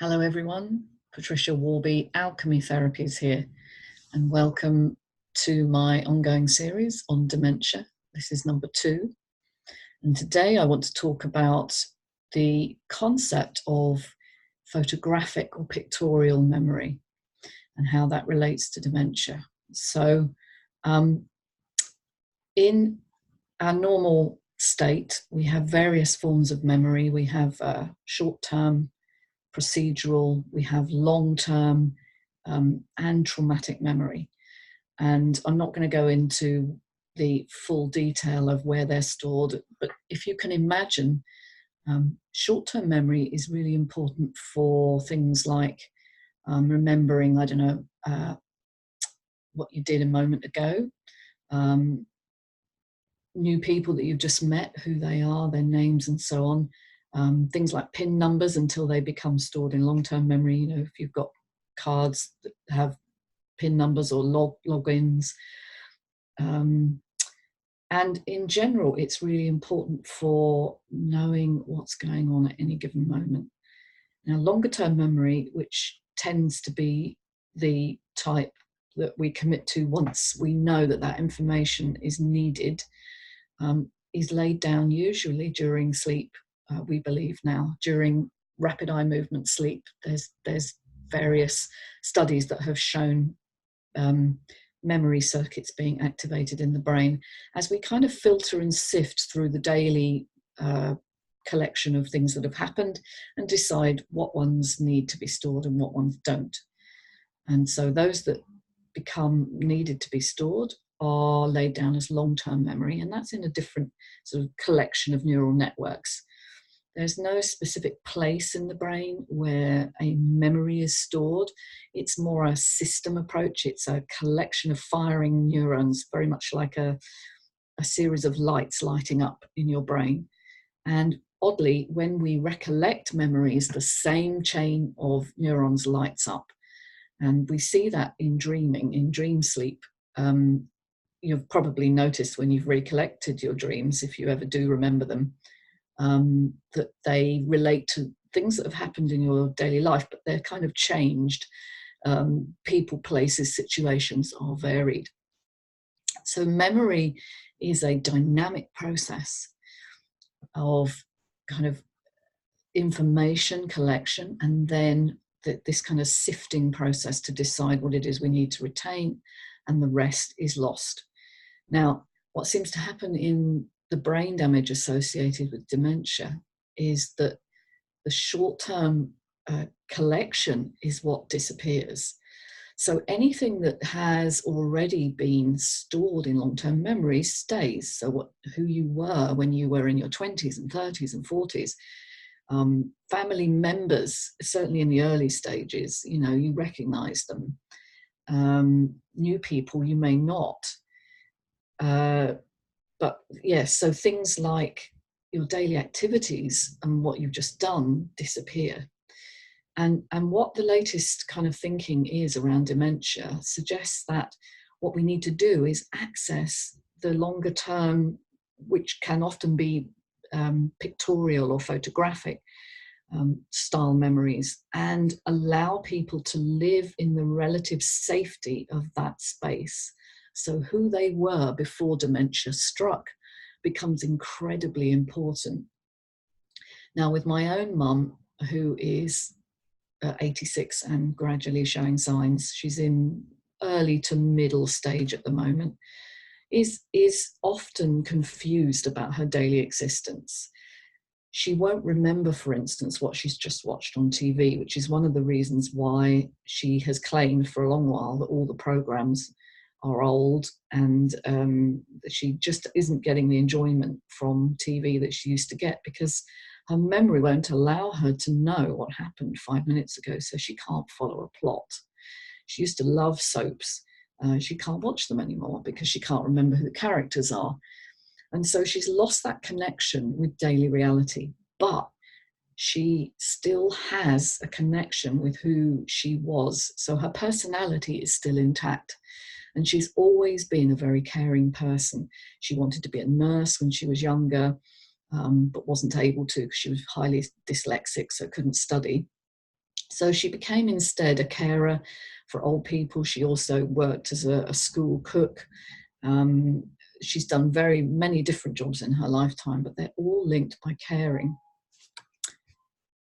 Hello everyone, Patricia Worby, Alchemy Therapies here, and welcome to my ongoing series on dementia. This is number 2, and today I want to talk about the concept of photographic or pictorial memory and how that relates to dementia. So in our normal state, we have various forms of memory. We have short-term, procedural, we have long-term and traumatic memory. And I'm not going to go into the full detail of where they're stored, but if you can imagine, short-term memory is really important for things like remembering, I don't know, what you did a moment ago, new people that you've just met, who they are, their names and so on. Things like PIN numbers until they become stored in long-term memory. You know, if you've got cards that have PIN numbers or logins. And in general, it's really important for knowing what's going on at any given moment. Now, longer-term memory, which tends to be the type that we commit to once we know that that information is needed, is laid down usually during sleep. We believe now during rapid eye movement sleep. There's various studies that have shown memory circuits being activated in the brain as we kind of filter and sift through the daily collection of things that have happened and decide what ones need to be stored and what ones don't. And so those that become needed to be stored are laid down as long-term memory, and that's in a different sort of collection of neural networks. There's no specific place in the brain where a memory is stored. It's more a system approach. It's a collection of firing neurons, very much like a series of lights lighting up in your brain. And oddly, when we recollect memories, the same chain of neurons lights up. And we see that in dreaming, in dream sleep. You've probably noticed when you've recollected your dreams, if you ever do remember them, that they relate to things that have happened in your daily life, but they're kind of changed. People, places, situations are varied. So memory is a dynamic process of kind of information collection and then this kind of sifting process to decide what it is we need to retain, and the rest is lost. Now, what seems to happen in the brain damage associated with dementia is that the short-term collection is what disappears. So anything that has already been stored in long-term memory stays. So who you were when you were in your 20s and 30s and 40s, family members, certainly in the early stages, you know, you recognize them. New people, you may not. But yes, so things like your daily activities and what you've just done disappear. And what the latest kind of thinking is around dementia suggests that what we need to do is access the longer term, which can often be pictorial or photographic style memories, and allow people to live in the relative safety of that space. So who they were before dementia struck becomes incredibly important. Now, with my own mum, who is 86 and gradually showing signs, she's in early to middle stage at the moment, is often confused about her daily existence. She won't remember, for instance, what she's just watched on TV, which is one of the reasons why she has claimed for a long while that all the programs are old, and she just isn't getting the enjoyment from TV that she used to get because her memory won't allow her to know what happened 5 minutes ago, so she can't follow a plot. She used to love soaps. She can't watch them anymore because she can't remember who the characters are. And so she's lost that connection with daily reality, but she still has a connection with who she was. So her personality is still intact. And she's always been a very caring person. She wanted to be a nurse when she was younger, but wasn't able to because she was highly dyslexic, so couldn't study. So she became instead a carer for old people. She also worked as a school cook. She's done very many different jobs in her lifetime, but they're all linked by caring.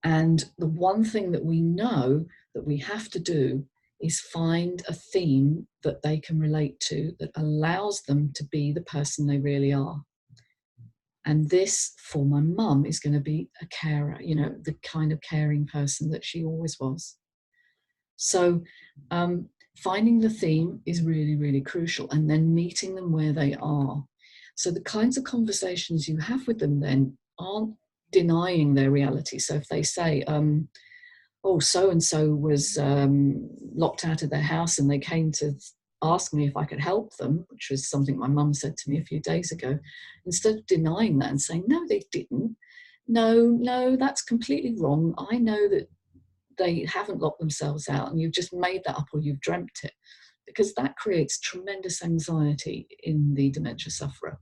And the one thing that we know that we have to do is find a theme that they can relate to that allows them to be the person they really are. And this, for my mum, is going to be a carer, you know, the kind of caring person that she always was. So finding the theme is really, really crucial, and then meeting them where they are. So the kinds of conversations you have with them then aren't denying their reality. So if they say, oh, so-and-so was locked out of their house and they came to ask me if I could help them, which was something my mum said to me a few days ago, instead of denying that and saying, no, they didn't. No, that's completely wrong. I know that they haven't locked themselves out and you've just made that up or you've dreamt it, because that creates tremendous anxiety in the dementia sufferer.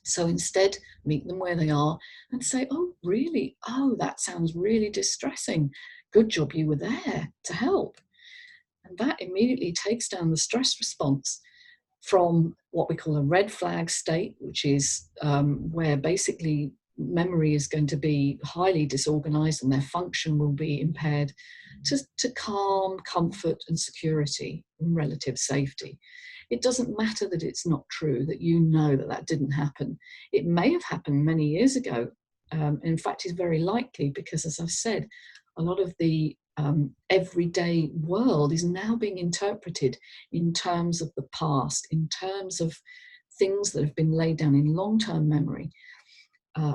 So instead, meet them where they are and say, oh, really? Oh, that sounds really distressing. Good job you were there to help. And that immediately takes down the stress response from what we call a red flag state, which is where basically memory is going to be highly disorganized and their function will be impaired, to calm, comfort and security and relative safety. It doesn't matter that it's not true, that you know that that didn't happen. It may have happened many years ago. In fact, it's very likely because, as I've said, a lot of the everyday world is now being interpreted in terms of the past, in terms of things that have been laid down in long-term memory,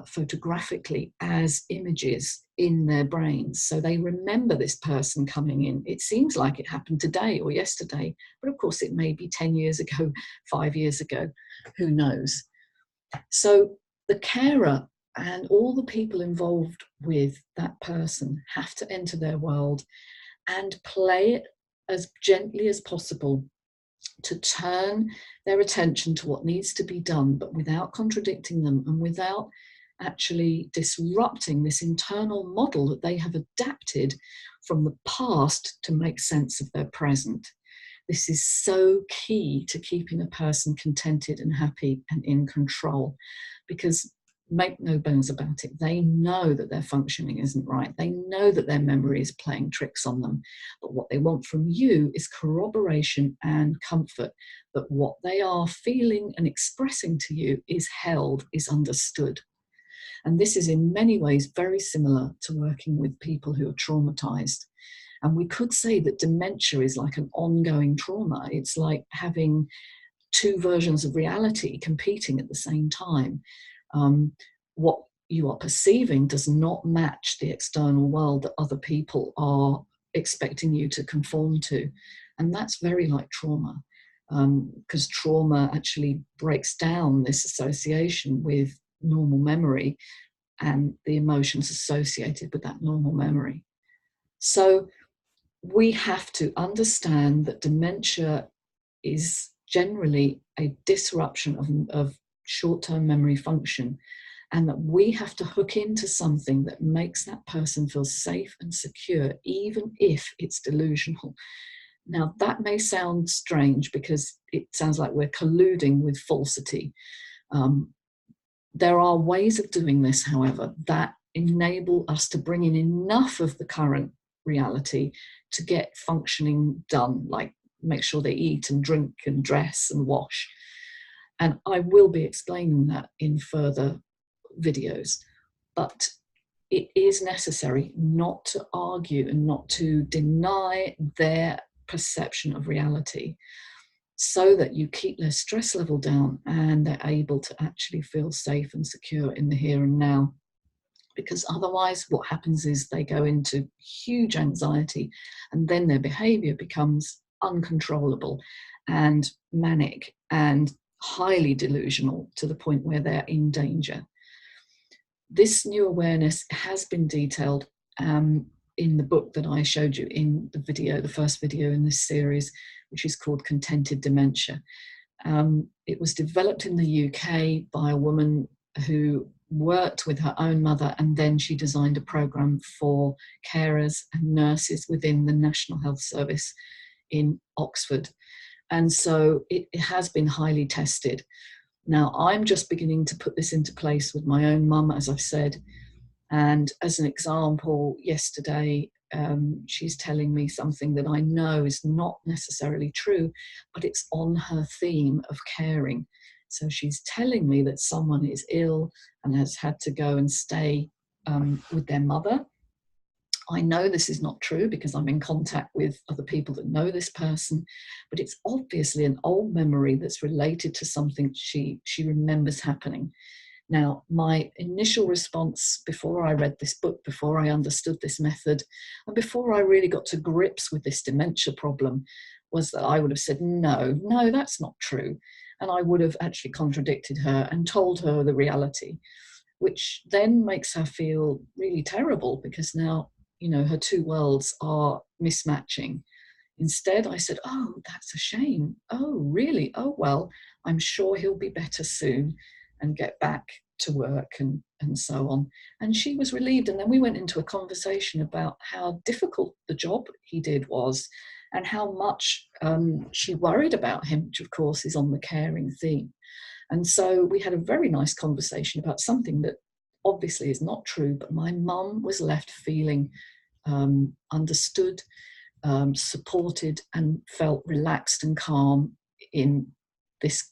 photographically as images in their brains. So they remember this person coming in. It seems like it happened today or yesterday, but of course it may be 10 years ago, 5 years ago, who knows. So the carer and all the people involved with that person have to enter their world and play it as gently as possible to turn their attention to what needs to be done, but without contradicting them and without actually disrupting this internal model that they have adapted from the past to make sense of their present. This is so key to keeping a person contented and happy and in control, because make no bones about it, they know that their functioning isn't right. They know that their memory is playing tricks on them. But what they want from you is corroboration and comfort that what they are feeling and expressing to you is held, is understood. And this is in many ways very similar to working with people who are traumatized. And we could say that dementia is like an ongoing trauma. It's like having two versions of reality competing at the same time. What you are perceiving does not match the external world that other people are expecting you to conform to. And that's very like trauma, because trauma actually breaks down this association with normal memory and the emotions associated with that normal memory. So we have to understand that dementia is generally a disruption of short-term memory function, and that we have to hook into something that makes that person feel safe and secure, even if it's delusional. Now, that may sound strange because it sounds like we're colluding with falsity. There are ways of doing this, however, that enable us to bring in enough of the current reality to get functioning done, like make sure they eat and drink and dress and wash. And I will be explaining that in further videos, but it is necessary not to argue and not to deny their perception of reality, so that you keep their stress level down and they're able to actually feel safe and secure in the here and now. Because otherwise what happens is they go into huge anxiety and then their behavior becomes uncontrollable and manic and highly delusional to the point where they're in danger. This new awareness has been detailed in the book that I showed you in the video, the first video in this series, which is called Contented Dementia. It was developed in the UK by a woman who worked with her own mother, and then she designed a program for carers and nurses within the National Health Service in Oxford. And so it has been highly tested. Now, I'm just beginning to put this into place with my own mum, as I've said. And as an example, yesterday, she's telling me something that I know is not necessarily true, but it's on her theme of caring. So she's telling me that someone is ill and has had to go and stay with their mother. I know this is not true because I'm in contact with other people that know this person, but it's obviously an old memory that's related to something she remembers happening. Now, my initial response before I read this book, before I understood this method, and before I really got to grips with this dementia problem, was that I would have said, no, that's not true. And I would have actually contradicted her and told her the reality, which then makes her feel really terrible because now, you know, her two worlds are mismatching. Instead, I said, oh, that's a shame. Oh, really? Oh, well, I'm sure he'll be better soon and get back to work and so on. And she was relieved. And then we went into a conversation about how difficult the job he did was and how much she worried about him, which of course is on the caring theme. And so we had a very nice conversation about something that obviously is not true, but my mum was left feeling understood, supported, and felt relaxed and calm in this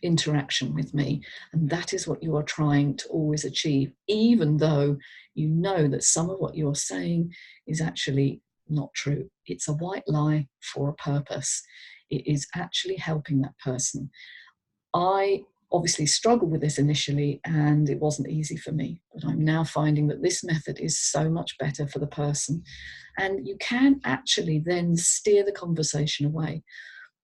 interaction with me. And that is what you are trying to always achieve, even though you know that some of what you're saying is actually not true. It's a white lie for a purpose. It is actually helping that person. I obviously struggled with this initially and it wasn't easy for me, but I'm now finding that this method is so much better for the person. And you can actually then steer the conversation away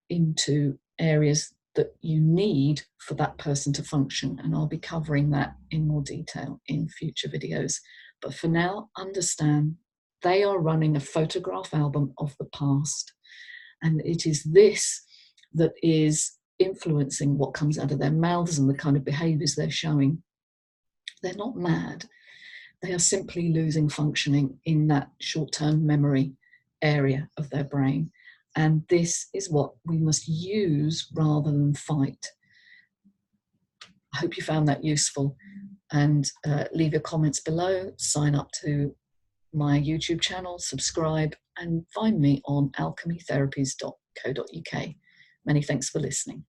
into areas that you need for that person to function. And I'll be covering that in more detail in future videos. But for now, understand they are running a photograph album of the past. And it is this that is influencing what comes out of their mouths and the kind of behaviors they're showing. They're not mad. They are simply losing functioning in that short-term memory area of their brain. And this is what we must use rather than fight. I hope you found that useful, and leave your comments below, sign up to my YouTube channel, subscribe, and find me on alchemytherapies.co.uk. Many thanks for listening.